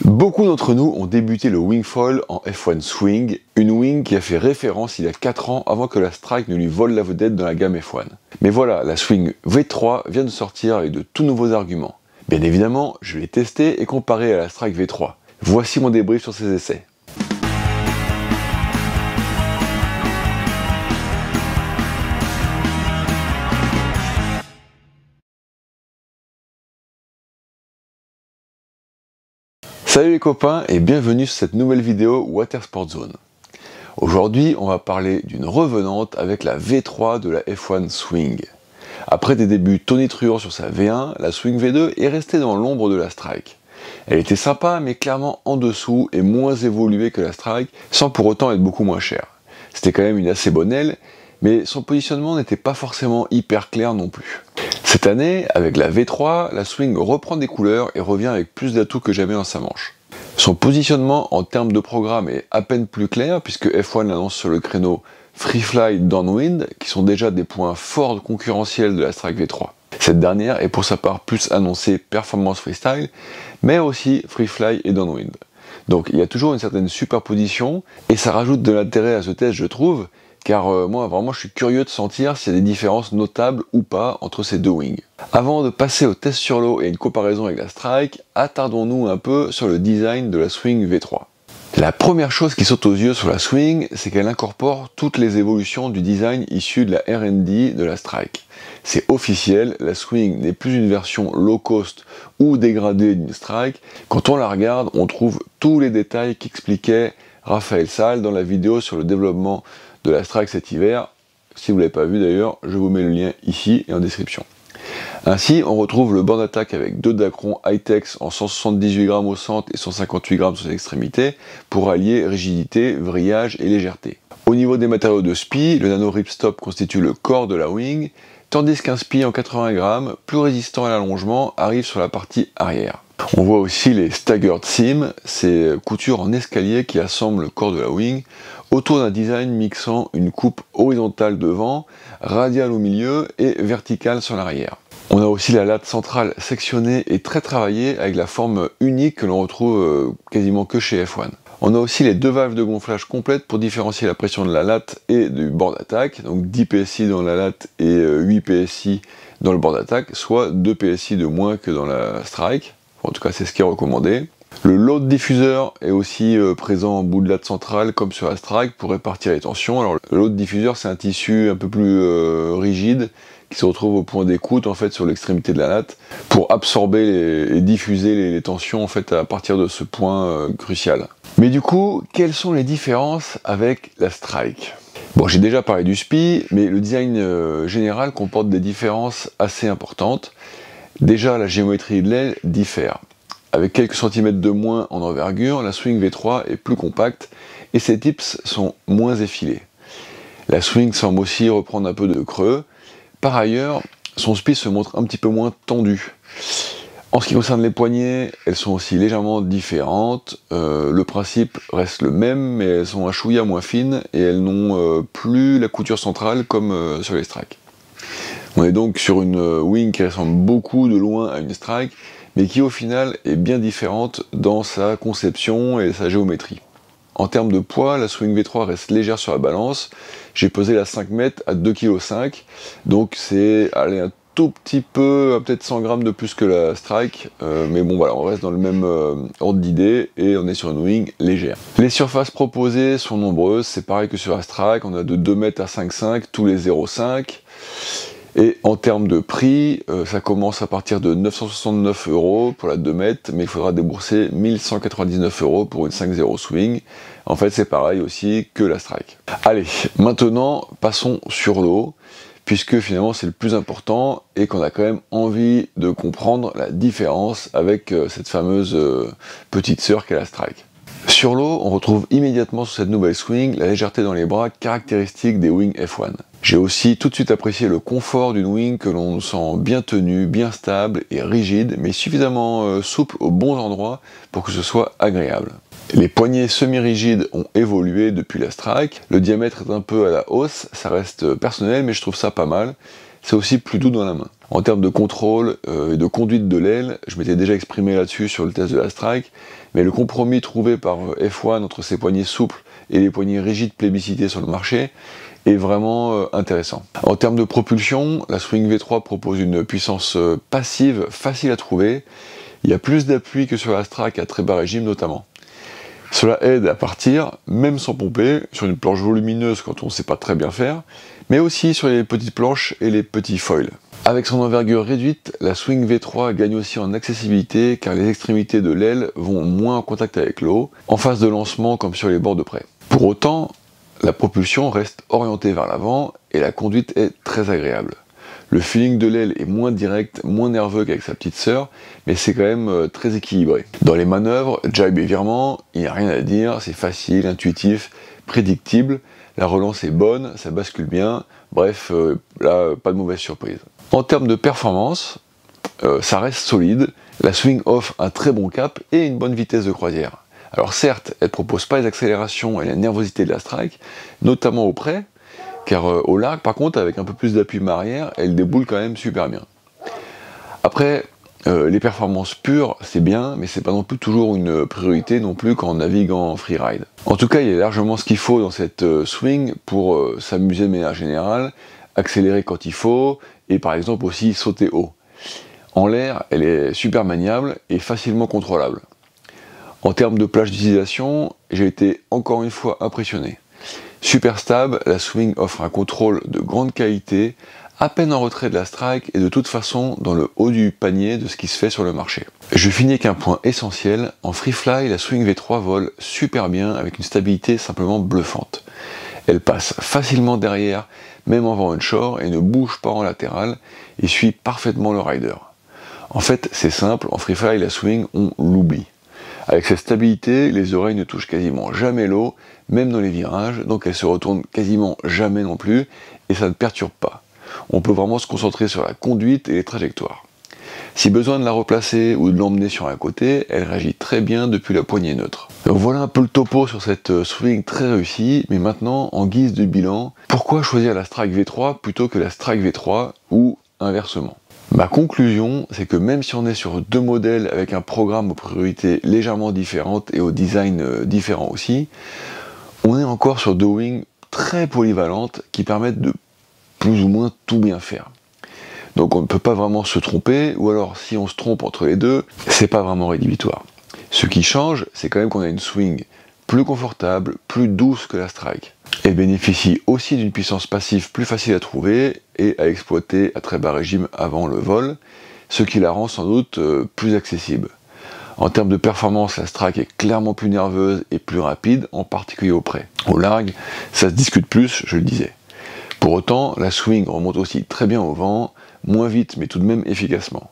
Beaucoup d'entre nous ont débuté le Wingfoil en F1 Swing, une wing qui a fait référence il y a 4 ans avant que la Strike ne lui vole la vedette dans la gamme F1. Mais voilà, la Swing V3 vient de sortir avec de tout nouveaux arguments. Bien évidemment, je l'ai testé et comparé à la Strike V3. Voici mon débrief sur ces essais. Salut les copains et bienvenue sur cette nouvelle vidéo Water Sport Zone. Aujourd'hui, on va parler d'une revenante avec la V3 de la F1 Swing. Après des débuts tonitruants sur sa V1, la Swing V2 est restée dans l'ombre de la Strike. Elle était sympa mais clairement en dessous et moins évoluée que la Strike, sans pour autant être beaucoup moins chère. C'était quand même une assez bonne aile, mais son positionnement n'était pas forcément hyper clair non plus. Cette année, avec la V3, la Swing reprend des couleurs et revient avec plus d'atouts que jamais dans sa manche. Son positionnement en termes de programme est à peine plus clair puisque F1 l'annonce sur le créneau Freefly Downwind, qui sont déjà des points forts concurrentiels de la Strike V3. Cette dernière est pour sa part plus annoncée Performance Freestyle, mais aussi Freefly et Downwind. Donc il y a toujours une certaine superposition et ça rajoute de l'intérêt à ce test, je trouve, car moi vraiment je suis curieux de sentir s'il y a des différences notables ou pas entre ces deux wings. Avant de passer au test sur l'eau et une comparaison avec la Strike, attardons-nous un peu sur le design de la Swing V3. La première chose qui saute aux yeux sur la Swing, c'est qu'elle incorpore toutes les évolutions du design issu de la R&D de la Strike. C'est officiel, la Swing n'est plus une version low cost ou dégradée d'une Strike. Quand on la regarde, on trouve tous les détails qu'expliquait Raphaël Salle dans la vidéo sur le développement de la Strike cet hiver. Si vous ne l'avez pas vu d'ailleurs, je vous mets le lien ici et en description. Ainsi, on retrouve le banc d'attaque avec deux Dacron High-Tex en 178 grammes au centre et 158 grammes sur les extrémités pour allier rigidité, vrillage et légèreté. Au niveau des matériaux de spi, le Nano Ripstop constitue le corps de la wing, tandis qu'un spi en 80 grammes, plus résistant à l'allongement, arrive sur la partie arrière. On voit aussi les Staggered Seams, ces coutures en escalier qui assemblent le corps de la wing, autour d'un design mixant une coupe horizontale devant, radiale au milieu et verticale sur l'arrière. On a aussi la latte centrale sectionnée et très travaillée avec la forme unique que l'on retrouve quasiment que chez F1. On a aussi les deux valves de gonflage complètes pour différencier la pression de la latte et du bord d'attaque, donc 10 PSI dans la latte et 8 PSI dans le bord d'attaque, soit 2 PSI de moins que dans la Strike. En tout cas, c'est ce qui est recommandé. Le load diffuseur est aussi présent en bout de latte centrale comme sur la Strike pour répartir les tensions. Alors le load diffuseur, c'est un tissu un peu plus rigide qui se retrouve au point d'écoute en fait sur l'extrémité de la latte pour absorber et diffuser les tensions en fait à partir de ce point crucial. Mais du coup, quelles sont les différences avec la Strike ? Bon, j'ai déjà parlé du SPI, mais le design général comporte des différences assez importantes. Déjà, la géométrie de l'aile diffère. Avec quelques centimètres de moins en envergure, la Swing V3 est plus compacte et ses tips sont moins effilés. La Swing semble aussi reprendre un peu de creux. Par ailleurs, son SPI se montre un petit peu moins tendu. En ce qui concerne les poignées, elles sont aussi légèrement différentes. Le principe reste le même, mais elles sont un chouïa moins fines et elles n'ont plus la couture centrale comme sur les Strike. On est donc sur une wing qui ressemble beaucoup de loin à une Strike, mais qui au final est bien différente dans sa conception et sa géométrie. En termes de poids, la Swing V3 reste légère sur la balance. J'ai pesé la 5 mètres à 2,5 kg, donc c'est un tout petit peu, peut-être 100 grammes de plus que la Strike, mais bon voilà, on reste dans le même ordre d'idée et on est sur une wing légère. Les surfaces proposées sont nombreuses, c'est pareil que sur la Strike, on a de 2 mètres à 5,5, tous les 0,5. Et en termes de prix, ça commence à partir de 969 € pour la 2 mètres, mais il faudra débourser 1199 € pour une 5.0 Swing. En fait, c'est pareil aussi que la Strike. Allez, maintenant, passons sur l'eau, puisque finalement c'est le plus important et qu'on a quand même envie de comprendre la différence avec cette fameuse petite sœur qu'est la Strike. Sur l'eau, on retrouve immédiatement sur cette nouvelle Swing la légèreté dans les bras caractéristique des wings F1. J'ai aussi tout de suite apprécié le confort d'une wing que l'on sent bien tenue, bien stable et rigide, mais suffisamment souple aux bons endroits pour que ce soit agréable. Les poignées semi-rigides ont évolué depuis la Strike, le diamètre est un peu à la hausse, ça reste personnel mais je trouve ça pas mal, c'est aussi plus doux dans la main. En termes de contrôle et de conduite de l'aile, je m'étais déjà exprimé là-dessus sur le test de la Strike, mais le compromis trouvé par F1 entre ses poignées souples et les poignées rigides plébiscitées sur le marché est vraiment intéressant. En termes de propulsion, la Swing V3 propose une puissance passive facile à trouver. Il y a plus d'appui que sur la Strike à très bas régime notamment. Cela aide à partir, même sans pomper, sur une planche volumineuse quand on ne sait pas très bien faire, mais aussi sur les petites planches et les petits foils. Avec son envergure réduite, la Swing V3 gagne aussi en accessibilité car les extrémités de l'aile vont moins en contact avec l'eau, en phase de lancement comme sur les bords de près. Pour autant, la propulsion reste orientée vers l'avant et la conduite est très agréable. Le feeling de l'aile est moins direct, moins nerveux qu'avec sa petite sœur, mais c'est quand même très équilibré. Dans les manœuvres, jibe et virement, il n'y a rien à dire, c'est facile, intuitif, prédictible, la relance est bonne, ça bascule bien, bref, là, pas de mauvaise surprise. En termes de performance, ça reste solide, la Swing offre un très bon cap et une bonne vitesse de croisière. Alors certes, elle ne propose pas les accélérations et la nervosité de la Strike, notamment au près, car au large, par contre, avec un peu plus d'appui arrière, elle déboule quand même super bien. Après, les performances pures, c'est bien, mais c'est pas non plus toujours une priorité non plus quand on navigue en freeride. En tout cas, il y a largement ce qu'il faut dans cette Swing pour s'amuser de manière générale, accélérer quand il faut, et par exemple aussi sauter haut. En l'air, elle est super maniable et facilement contrôlable. En termes de plage d'utilisation, j'ai été encore une fois impressionné. Super stable, la Swing offre un contrôle de grande qualité, à peine en retrait de la Strike et de toute façon dans le haut du panier de ce qui se fait sur le marché. Je finis avec un point essentiel, en freefly, la Swing V3 vole super bien avec une stabilité simplement bluffante. Elle passe facilement derrière, même en vent onshore, et ne bouge pas en latéral, et suit parfaitement le rider. En fait, c'est simple, en freefly, la Swing, on l'oublie. Avec cette stabilité, les oreilles ne touchent quasiment jamais l'eau, même dans les virages, donc elles se retournent quasiment jamais non plus, et ça ne perturbe pas. On peut vraiment se concentrer sur la conduite et les trajectoires. Si besoin de la replacer ou de l'emmener sur un côté, elle réagit très bien depuis la poignée neutre. Donc voilà un peu le topo sur cette Swing très réussie, mais maintenant, en guise de bilan, pourquoi choisir la Strike V3 plutôt que la Strike V3 ou inversement? Ma conclusion, c'est que même si on est sur deux modèles avec un programme aux priorités légèrement différentes et au design différent aussi, on est encore sur deux wings très polyvalentes qui permettent de plus ou moins tout bien faire. Donc on ne peut pas vraiment se tromper, ou alors si on se trompe entre les deux, c'est pas vraiment rédhibitoire. Ce qui change, c'est quand même qu'on a une Swing plus confortable, plus douce que la Strike. Elle bénéficie aussi d'une puissance passive plus facile à trouver et à exploiter à très bas régime avant le vol, ce qui la rend sans doute plus accessible. En termes de performance, la Strike est clairement plus nerveuse et plus rapide, en particulier au près. Au large, ça se discute plus, je le disais. Pour autant, la Swing remonte aussi très bien au vent, moins vite mais tout de même efficacement.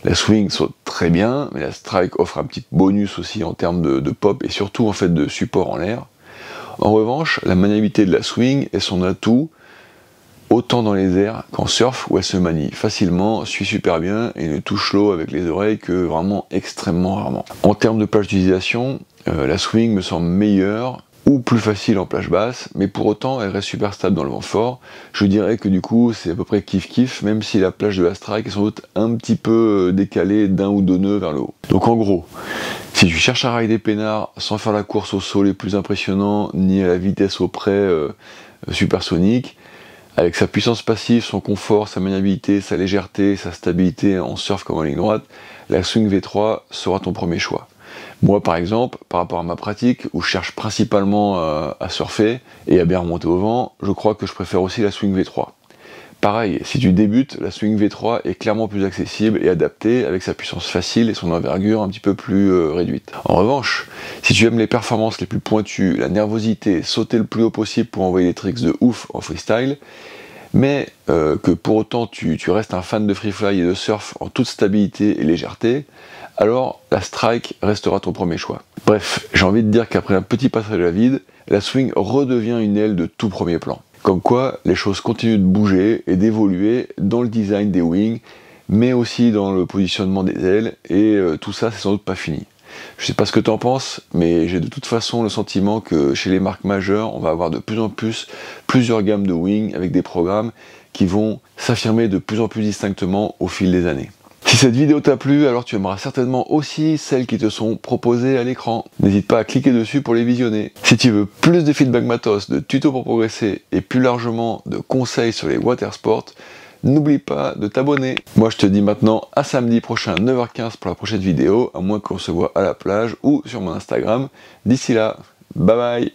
La Swing saute très bien, mais la Strike offre un petit bonus aussi en termes de pop et surtout en fait de support en l'air. En revanche, la maniabilité de la Swing est son atout autant dans les airs qu'en surf où elle se manie facilement, suit super bien et ne touche l'eau avec les oreilles que vraiment extrêmement rarement. En termes de plage d'utilisation, la Swing me semble meilleure ou plus facile en plage basse, mais pour autant elle reste super stable dans le vent fort. Je dirais que du coup c'est à peu près kiff-kiff, même si la plage de la Strike est sans doute un petit peu décalée d'un ou deux nœuds vers le haut. Donc en gros, si tu cherches à rider peinard sans faire la course au saut les plus impressionnants, ni à la vitesse au près supersonique, avec sa puissance passive, son confort, sa maniabilité, sa légèreté, sa stabilité en surf comme en ligne droite, la Swing V3 sera ton premier choix. Moi par exemple, par rapport à ma pratique, où je cherche principalement à surfer et à bien remonter au vent, je crois que je préfère aussi la Swing V3. Pareil, si tu débutes, la Swing V3 est clairement plus accessible et adaptée avec sa puissance facile et son envergure un petit peu plus réduite. En revanche, si tu aimes les performances les plus pointues, la nervosité, sauter le plus haut possible pour envoyer des tricks de ouf en freestyle, mais que pour autant tu restes un fan de freefly et de surf en toute stabilité et légèreté, alors la Strike restera ton premier choix. Bref, j'ai envie de dire qu'après un petit passage à vide, la Swing redevient une aile de tout premier plan. Comme quoi, les choses continuent de bouger et d'évoluer dans le design des wings, mais aussi dans le positionnement des ailes, et tout ça, c'est sans doute pas fini. Je sais pas ce que tu en penses, mais j'ai de toute façon le sentiment que chez les marques majeures, on va avoir de plus en plus plusieurs gammes de wing avec des programmes qui vont s'affirmer de plus en plus distinctement au fil des années. Si cette vidéo t'a plu, alors tu aimeras certainement aussi celles qui te sont proposées à l'écran. N'hésite pas à cliquer dessus pour les visionner. Si tu veux plus de feedback matos, de tutos pour progresser et plus largement de conseils sur les watersports, n'oublie pas de t'abonner. Moi je te dis maintenant à samedi prochain 9h15 pour la prochaine vidéo, à moins qu'on se voit à la plage ou sur mon Instagram. D'ici là, bye bye.